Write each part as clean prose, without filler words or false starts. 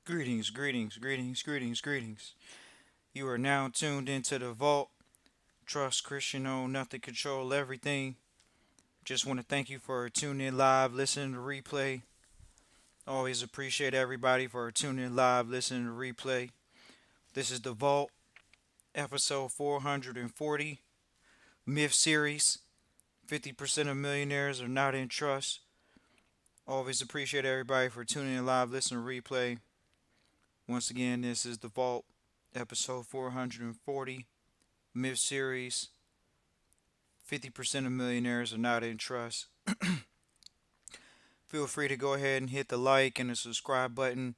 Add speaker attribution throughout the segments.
Speaker 1: Greetings, greetings, greetings, greetings, greetings. You are now tuned into the vault. Trust Christian own nothing, control everything. Just want to thank you for tuning in live, listening to replay. Always appreciate everybody for tuning in live, listening to replay. This is the vault, episode 440, Myth Series. 50% of millionaires are not in trust. Always appreciate everybody for tuning in live, listening to replay. Once again, this is the vault, episode 440. Myth series. 50% of millionaires are not in trust. Feel free to go ahead and hit the like and the subscribe button.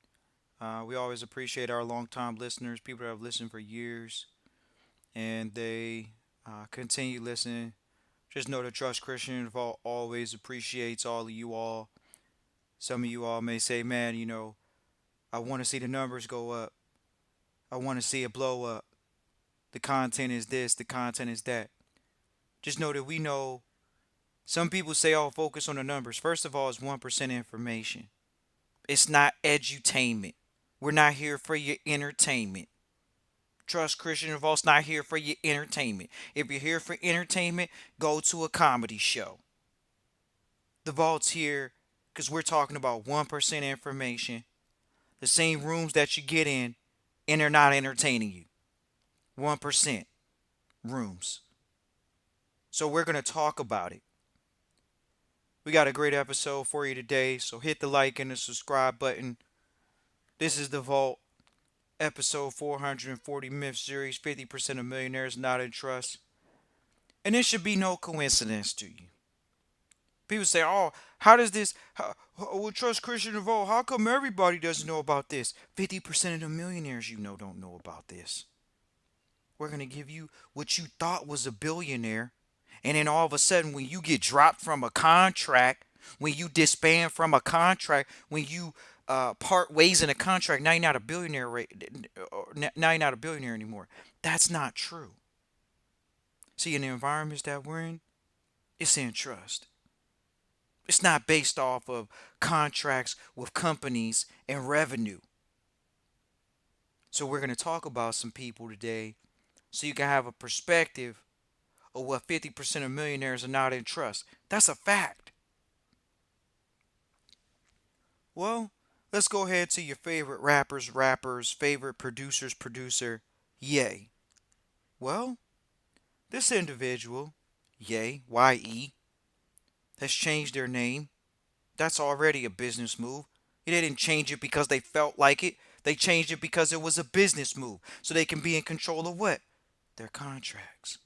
Speaker 1: We always appreciate our longtime listeners, people that have listened for years, and they continue listening. Just know that Trust Christian always appreciates all of you all. Some of you all may say, man, I want to see the numbers go up. I want to see it blow up. The content is this, the content is that. Just know that we know. Some people say, oh, focus on the numbers. First of all, it's 1% information. It's not edutainment. We're not here for your entertainment. Trust Christian Vault's not here for your entertainment. If you're here for entertainment, go to a comedy show. The Vault's here because we're talking about 1% information. The same rooms that you get in, and they're not entertaining you. 1% rooms. So we're going to talk about it. We got a great episode for you today, so hit the like and the subscribe button. This is the Vault, episode 440 Myth Series, 50% of millionaires not in trust. And it should be no coincidence to you. People say, oh, how does this, with Trust Christian Vault, how come everybody doesn't know about this? 50% of the millionaires you know don't know about this. We're going to give you what you thought was a billionaire, and then all of a sudden when you get dropped from a contract, when you disband from a contract, when you part ways in a contract, now you're not a billionaire. Now you're not a billionaire anymore. That's not true. See, in the environments that we're in, it's in trust. It's not based off of contracts with companies and revenue. So we're going to talk about some people today so you can have a perspective of what 50% of millionaires are not in trust. That's a fact. Well, let's go ahead to your favorite rappers, favorite producer, Ye. Well, this individual, Ye, Y-E, has changed their name. That's already a business move. They didn't change it because they felt like it. They changed it because it was a business move. So they can be in control of what? Their contracts.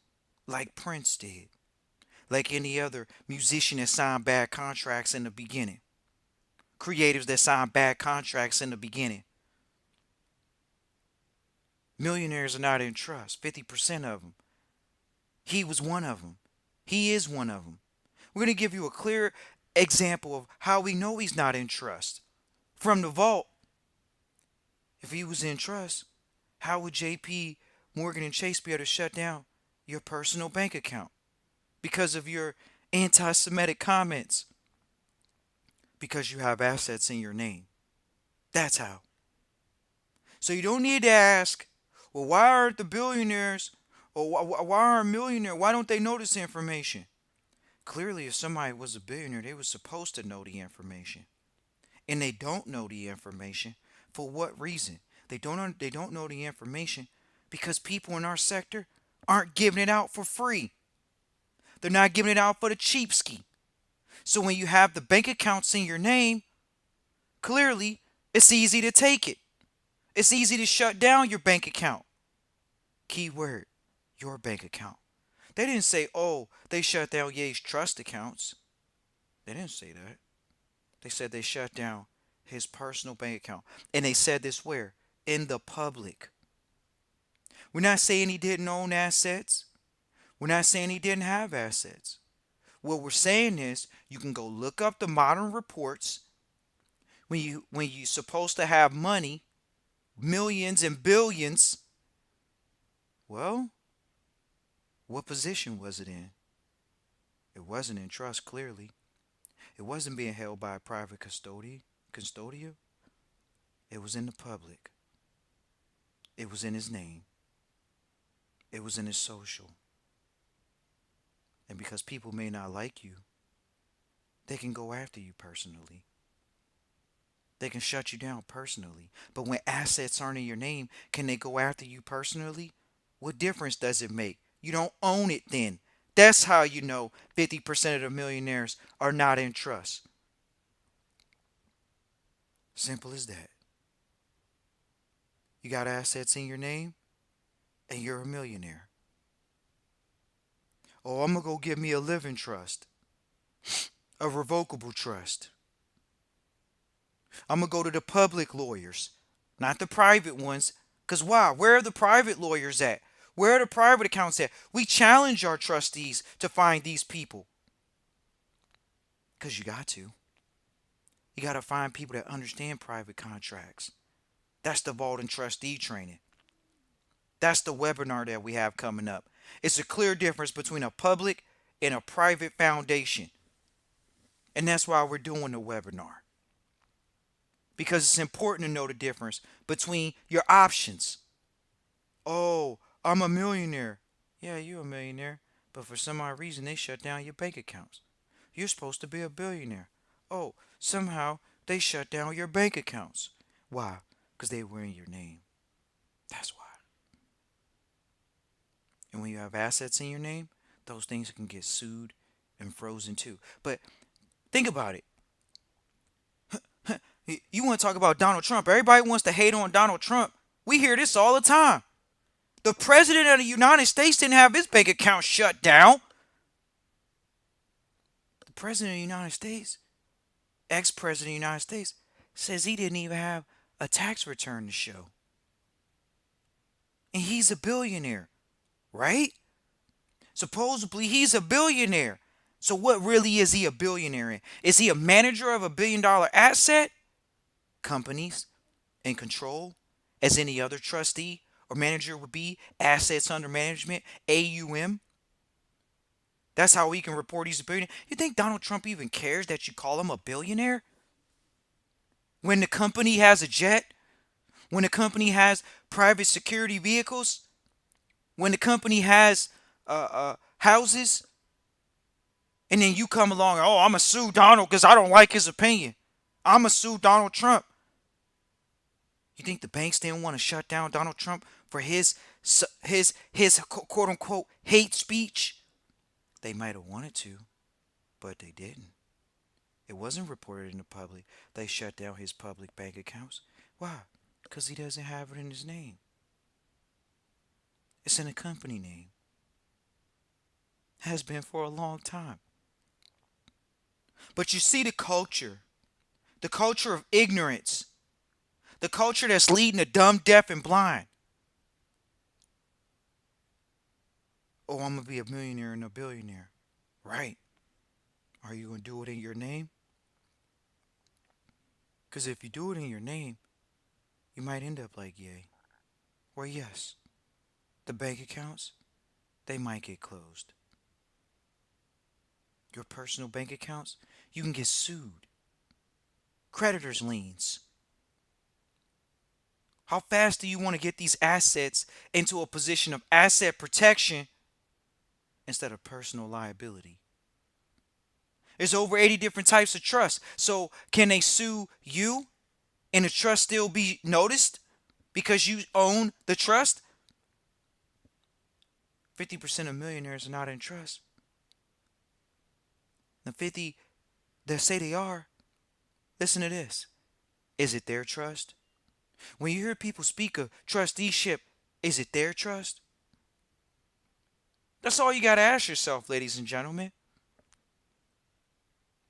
Speaker 1: Like Prince did. Like any other musician that signed bad contracts in the beginning. Creatives that signed bad contracts in the beginning. Millionaires are not in trust. 50% of them. He was one of them. He is one of them. We're going to give you a clear example of how we know he's not in trust. From the vault, if he was in trust, how would JP Morgan and Chase be able to shut down your personal bank account? Because of your anti Semitic comments. Because you have assets in your name. That's how. So you don't need to ask, well, why aren't the billionaires or why aren't millionaires? Why don't they know this information? Clearly, if somebody was a billionaire, they were supposed to know the information. And they don't know the information. For what reason? They don't know the information because people in our sector aren't giving it out for free. They're not giving it out for the cheapskate. So when you have the bank accounts in your name, clearly it's easy to take it. It's easy to shut down your bank account. Keyword, your bank account. They didn't say, oh, they shut down Ye's trust accounts. They didn't say that. They said they shut down his personal bank account. And they said this where? In the public. We're not saying he didn't own assets. We're not saying he didn't have assets. What we're saying is you can go look up the modern reports when you're supposed to have money, millions and billions. Well, what position was it in? It wasn't in trust, clearly. It wasn't being held by a private custodian. It was in the public. It was in his name. It was in his social. And because people may not like you, they can go after you personally. They can shut you down personally. But when assets aren't in your name, can they go after you personally? What difference does it make? You don't own it then. That's how you know 50% of the millionaires are not in trust. Simple as that. You got assets in your name and you're a millionaire. Oh, I'm going to go get me a living trust, a revocable trust. I'm going to go to the public lawyers, not the private ones. Because why? Where are the private lawyers at? Where are the private accounts at? We challenge our trustees to find these people. Because you got to. You got to find people that understand private contracts. That's the Vault and Trustee Training. That's the webinar that we have coming up. It's a clear difference between a public and a private foundation. And that's why we're doing the webinar. Because it's important to know the difference between your options. Oh, I'm a millionaire. Yeah, you're a millionaire. But for some odd reason, they shut down your bank accounts. You're supposed to be a billionaire. Oh, somehow they shut down your bank accounts. Why? Because they were in your name. That's why. And when you have assets in your name, those things can get sued and frozen too. But think about it. You want to talk about Donald Trump. Everybody wants to hate on Donald Trump. We hear this all the time. The president of the United States didn't have his bank account shut down. The president of the United States, ex-president of the United States, says he didn't even have a tax return to show. And he's a billionaire, right? Supposedly he's a billionaire. So what really is he a billionaire in? Is he a manager of $1 billion asset? Companies in control, as any other trustee or manager would be, assets under management, AUM. That's how we can report he's a billionaire. You think Donald Trump even cares that you call him a billionaire? When the company has a jet, when the company has private security vehicles, when the company has houses, and then you come along, oh, I'm going to sue Donald because I don't like his opinion. I'm going to sue Donald Trump. You think the banks didn't want to shut down Donald Trump for his quote unquote hate speech? They might have wanted to, but they didn't. It wasn't reported in the public. They shut down his public bank accounts. Why? Because he doesn't have it in his name. It's in a company name. Has been for a long time. But you see the culture of ignorance, the culture that's leading the dumb, deaf, and blind. Oh, I'm going to be a millionaire and a billionaire. Right. Are you going to do it in your name? Because if you do it in your name, you might end up like Ye. Or yes, the bank accounts, they might get closed. Your personal bank accounts, you can get sued. Creditors' liens. How fast do you want to get these assets into a position of asset protection instead of personal liability? There's over 80 different types of trust. So can they sue you and the trust still be noticed because you own the trust? 50% of millionaires are not in trust. The 50 that say they are, listen to this. Is it their trust? When you hear people speak of trusteeship, is it their trust? That's all you got to ask yourself, ladies and gentlemen.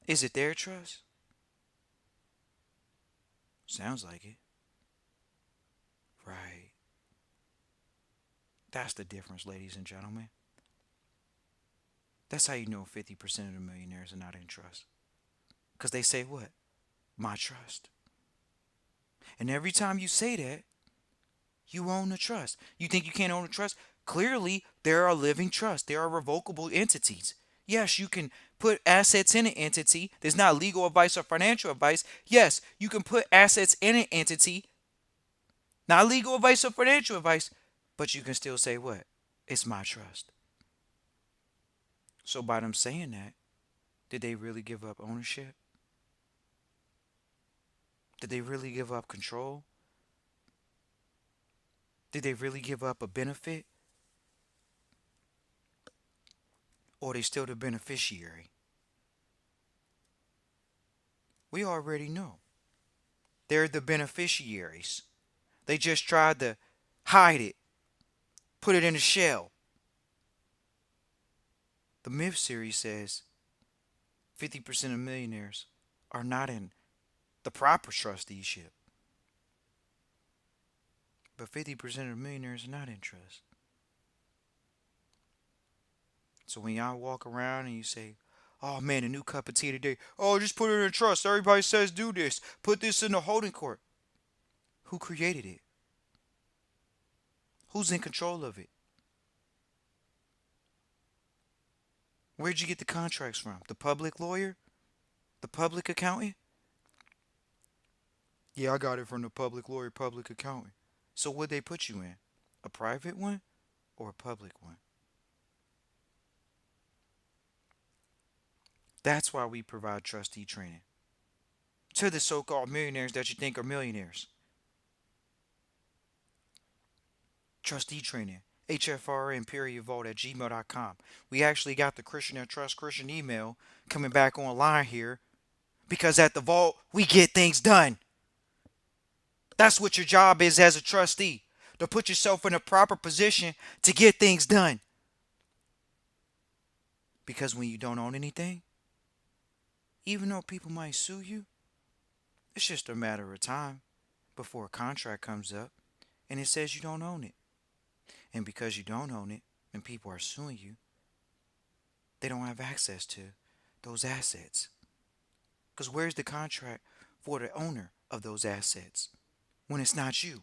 Speaker 1: Is it their trust? Sounds like it. Right. That's the difference, ladies and gentlemen. That's how you know 50% of the millionaires are not in trust. Because they say what? My trust. And every time you say that, you own the trust. You think you can't own a trust? Clearly, there are living trusts. There are revocable entities. Yes, you can put assets in an entity. There's not legal advice or financial advice. Yes, you can put assets in an entity Not legal advice or financial advice, but you can still say what? It's my trust. So by them saying that, did they really give up ownership? Did they really give up control? Did they really give up a benefit? Or are they still the beneficiary? We already know. They're the beneficiaries. They just tried to hide it, put it in a shell. The Myth series says 50% of millionaires are not in the proper trusteeship, but 50% of millionaires are not in trust. So when y'all walk around and you say, oh man, a new cup of tea today. Oh, just put it in a trust. Everybody says do this. Put this in the holding court. Who created it? Who's in control of it? Where'd you get the contracts from? The public lawyer? The public accountant? Yeah, I got it from the public lawyer, public accountant. So what'd they put you in? A private one or a public one? That's why we provide trustee training to the so-called millionaires that you think are millionaires. Trustee training, hfrn.vault at gmail.com. We actually got the Christian and Trust Christian email coming back online here because at the vault, we get things done. That's what your job is as a trustee, to put yourself in a proper position to get things done. Because when you don't own anything, even though people might sue you, it's just a matter of time before a contract comes up and it says you don't own it. And because you don't own it and people are suing you, they don't have access to those assets. Because where's the contract for the owner of those assets when it's not you?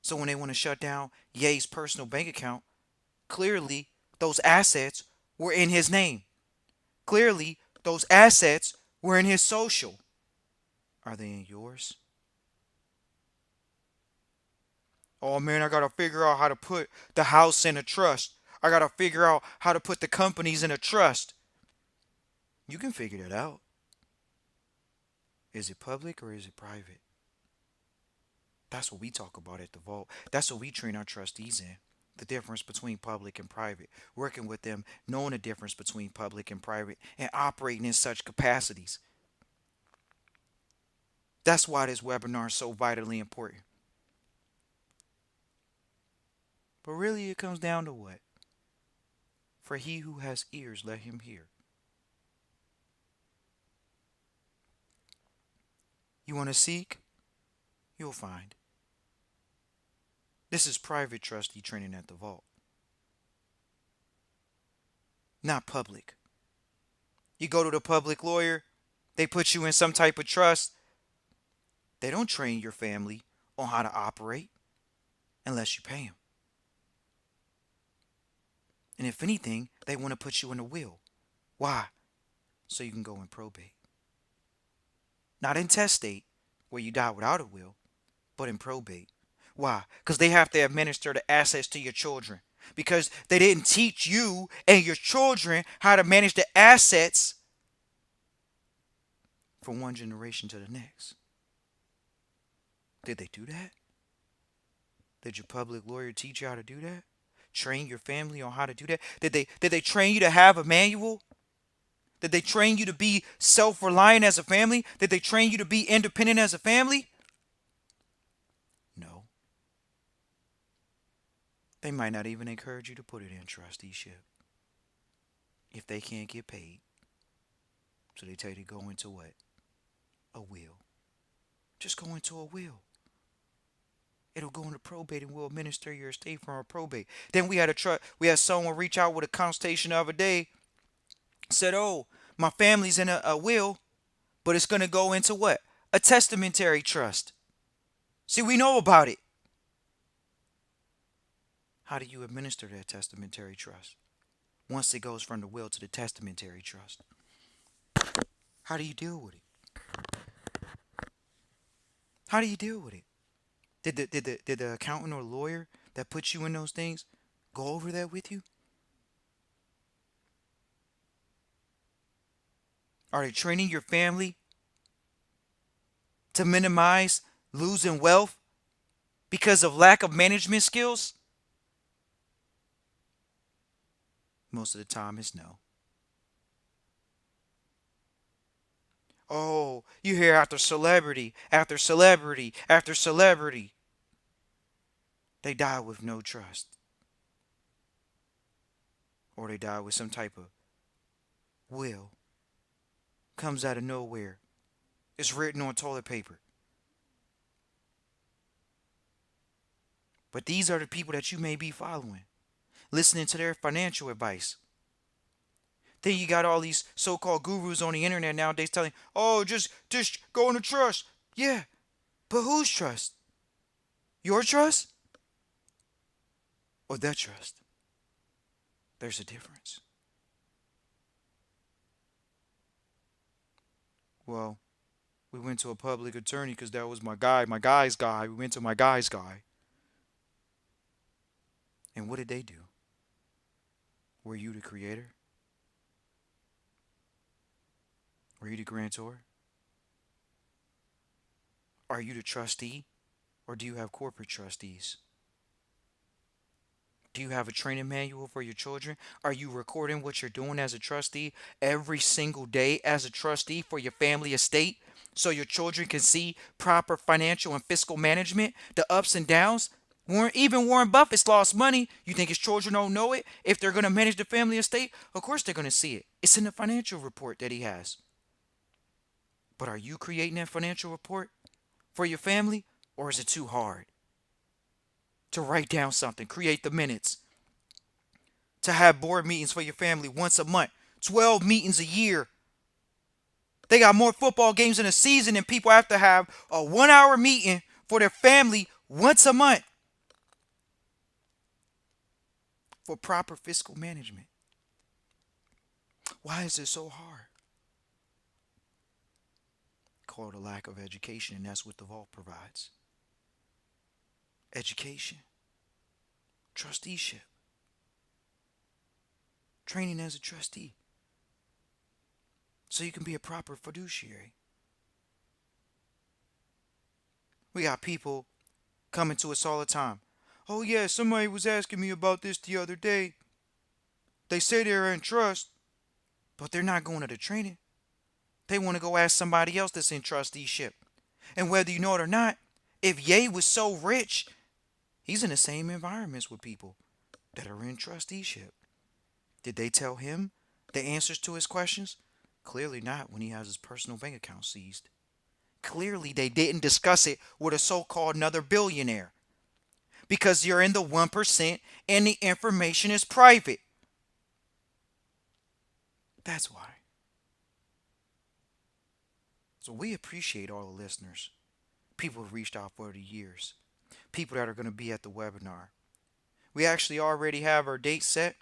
Speaker 1: So when they want to shut down Ye's personal bank account, clearly those assets were in his name. Clearly those assets were in his social. Are they in yours? Oh man, I gotta figure out how to put the house in a trust. I gotta figure out how to put the companies in a trust. You can figure that out. Is it public or is it private? That's what we talk about at the vault. That's what we train our trustees in. The difference between public and private. Working with them, knowing the difference between public and private, and operating in such capacities. That's why this webinar is so vitally important. But really, it comes down to what? For he who has ears, let him hear. You want to seek? You'll find. This is private trustee training at the vault, not public. You go to the public lawyer, they put you in some type of trust. They don't train your family on how to operate unless you pay them. And if anything, they want to put you in a will. Why? So you can go in probate. Not in testate, where you die without a will, but in probate. Why? Because they have to administer the assets to your children. Because they didn't teach you and your children how to manage the assets from one generation to the next. Did they do that? Did your public lawyer teach you how to do that? Train your family on how to do that? Did they train you to have a manual? Did they train you to be self-reliant as a family? Did they train you to be independent as a family? No. They might not even encourage you to put it in trusteeship if they can't get paid. So they tell you to go into what? A will. Just go into a will. It'll go into probate and we'll administer your estate from a probate. Then we had someone reach out with a consultation the other day, said, oh, my family's in a will, but it's going to go into what? A testamentary trust. See, we know about it. How do you administer that testamentary trust once it goes from the will to the testamentary trust? How do you deal with it? How do you deal with it? Did the accountant or lawyer that put you in those things go over that with you? Are they training your family to minimize losing wealth because of lack of management skills? Most of the time, it's no. Oh, you hear after celebrity, after celebrity, after celebrity. They die with no trust, or they die with some type of will. Comes out of nowhere. It's written on toilet paper. But these are the people that you may be following, listening to their financial advice. Then you got all these so-called gurus on the internet nowadays telling, "Oh, just go into trust." Yeah, but whose trust? Your trust or their trust? There's a difference. Well, we went to a public attorney because that was my guy's guy. We went to my guy's guy. And what did they do? Were you the creator? Were you the grantor? Are you the trustee? Or do you have corporate trustees? Do you have a training manual for your children? Are you recording what you're doing as a trustee every single day as a trustee for your family estate so your children can see proper financial and fiscal management, the ups and downs? Even Warren Buffett's lost money. You think his children don't know it? If they're going to manage the family estate, of course they're going to see it. It's in the financial report that he has. But are you creating that financial report for your family, or is it too hard to write down something, create the minutes, to have board meetings for your family once a month, 12 meetings a year? They got more football games in a season and people have to have a 1 hour meeting for their family once a month for proper fiscal management. Why is it so hard? Called a lack of education, and that's what the vault provides. Education, trusteeship, training as a trustee so you can be a proper fiduciary. We got people coming to us all the time. "Oh yeah, somebody was asking me about this the other day. They say they're in trust, but they're not going to the training. They want to go ask somebody else that's in trusteeship." And whether you know it or not, if Ye was so rich, he's in the same environments with people that are in trusteeship. Did they tell him the answers to his questions? Clearly not when he has his personal bank account seized. Clearly they didn't discuss it with a so-called another billionaire because you're in the 1% and the information is private. That's why. So we appreciate all the listeners, people who reached out for the years, people that are going to be at the webinar. We actually already have our date set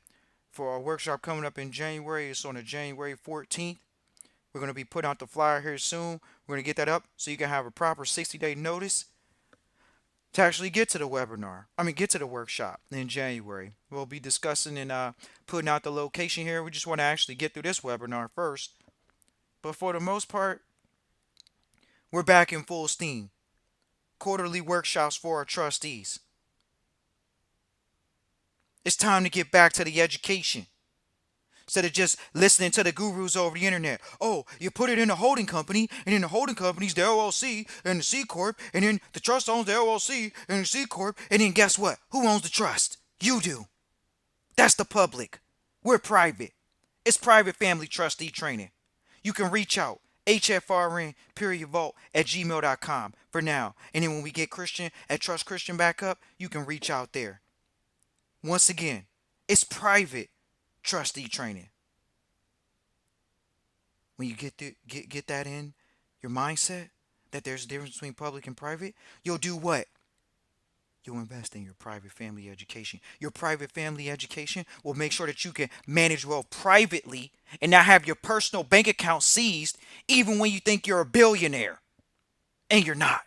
Speaker 1: for our workshop coming up in January. It's on the January 14th. We're going to be putting out the flyer here soon. We're going to get that up so you can have a proper 60-day notice to actually get to the webinar. Get to the workshop in January. We'll be discussing and putting out the location here. We just want to actually get through this webinar first. But for the most part, we're back in full steam. Quarterly workshops for our trustees. It's time to get back to the education. Instead of just listening to the gurus over the internet. Oh, you put it in a holding company, and in the holding company's the LLC and the C Corp, and then the trust owns the LLC and the C Corp, and then guess what? Who owns the trust? You do. That's the public. We're private. It's private family trustee training. You can reach out. hfrn.vault at gmail.com for now. And then when we get Christian at Trust Christian back up, you can reach out there. Once again, it's private trustee training. When you get that in your mindset, that there's a difference between public and private, you'll do what? You'll invest in your private family education. Your private family education will make sure that you can manage wealth privately and not have your personal bank account seized even when you think you're a billionaire. And you're not.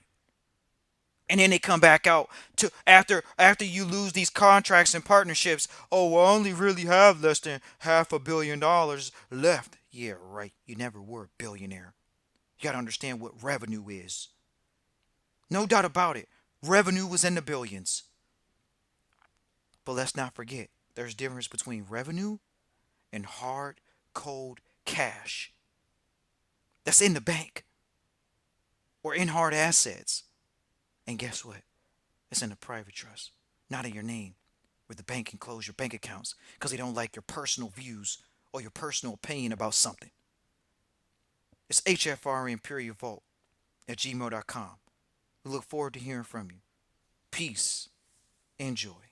Speaker 1: And then they come back out to after you lose these contracts and partnerships. Oh, well, I only really have less than $500 million left. Yeah, right. You never were a billionaire. You got to understand what revenue is. No doubt about it. Revenue was in the billions. But let's not forget, there's a difference between revenue and hard, cold cash. That's in the bank or in hard assets. And guess what? It's in a private trust, not in your name, where the bank can close your bank accounts because they don't like your personal views or your personal opinion about something. It's hfrn.vault at gmail.com. We look forward to hearing from you. Peace. Enjoy.